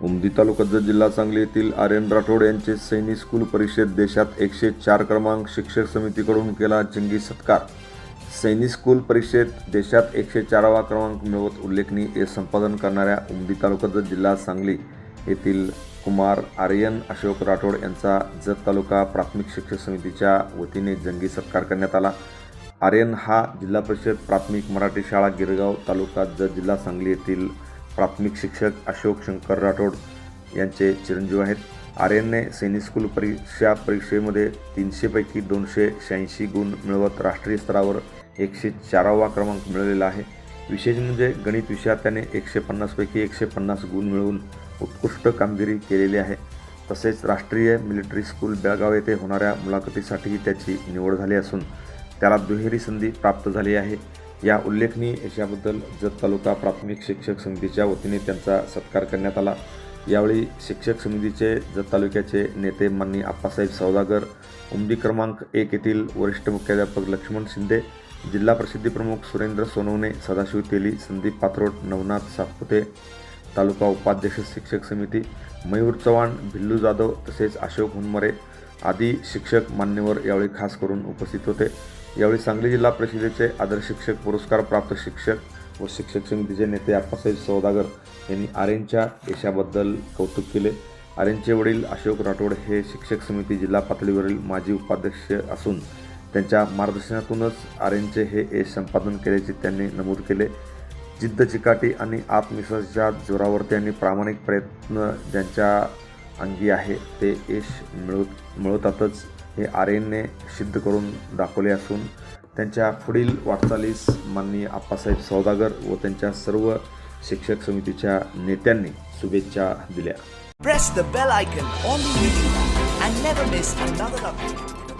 उमदी तालुका जत जिल्हा सांगली येथील आर्यन राठोड यांचे सैनिक स्कूल परिषद देशात 104 क्रमांक शिक्षक समितीकडून केला जंगी सत्कार। सैनिक स्कूल परिषद देशात 104वा क्रमांक मिळवत उल्लेखनीय संपादन करणाऱ्या उमदी तालुका जत जिल्हा सांगली येथील कुमार आर्यन अशोक राठोड यांचा जत तालुका प्राथमिक शिक्षक समितीच्या वतीने जंगी सत्कार करण्यात आला। आर्यन हा जिल्हा परिषद प्राथमिक मराठी शाळा गिरगाव तालुका जत जिल्हा सांगली येथील प्राथमिक शिक्षक अशोक शंकर राठोड यांचे चिरंजीव आहेत। आर्यनने सैनिक स्कूल परीक्षेमध्ये 300 पैकी 286 गुण मिळवत राष्ट्रीय स्तरावर 104वा क्रमांक मिळवलेला आहे। विशेष म्हणजे गणित विषयात त्याने 150 पैकी 150 गुण मिळवून उत्कृष्ट कामगिरी केलेली आहे। तसेच राष्ट्रीय मिलिटरी स्कूल बेळगाव येथे होणाऱ्या मुलाखतीसाठी त्याची निवड झाली असून त्याला दुहेरी संधी प्राप्त झाली आहे। या उल्लेखनीय यशाबद्दल जत तालुका प्राथमिक शिक्षक समितीच्या वतीने त्यांचा सत्कार करण्यात आला। यावेळी शिक्षक समितीचे जत तालुक्याचे नेते माननीय आप्पासाहेब सौदागर, उमदी क्रमांक 1 येथील वरिष्ठ मुख्याध्यापक लक्ष्मण शिंदे, जिल्हा प्रसिद्धी प्रमुख सुरेंद्र सोनवणे, सदाशिव तेली, संदीप पाथरोड, नवनाथ सातपुते, तालुका उपाध्यक्ष शिक्षक समिती मयूर चव्हाण, भिल्लू जाधव तसेच अशोक हुनमरे आदी शिक्षक मान्यवर यावेळी खास करून उपस्थित होते। यावेळी सांगली जिल्हा परिषदेचे आदर्श शिक्षक पुरस्कार प्राप्त शिक्षक व शिक्षक समितीचे नेते आप्पासाहेब सौदागर यांनी आर्यनच्या यशाबद्दल कौतुक केले। आर्यनचे वडील अशोक राठोड हे शिक्षक समिती जिल्हा पातळीवरील माजी उपाध्यक्ष असून त्यांच्या मार्गदर्शनातूनच आर्यनचे हे यश संपादन केल्याचे त्यांनी नमूद केले। जिद्द, चिकाटी आणि आत्मविश्वासाच्या जोरावर त्यांनी प्रामाणिक प्रयत्न ज्यांच्या अंगी आहे ते यश मिळवतातच हे आर्यनने सिद्ध करून दाखवले असून त्यांच्या पुढील वाटचालीस माननीय आप्पासाहेब सौदागर व त्यांच्या सर्व शिक्षक समितीच्या नेत्यांनी शुभेच्छा दिल्या। Press the bell icon on the YouTube and never miss another update.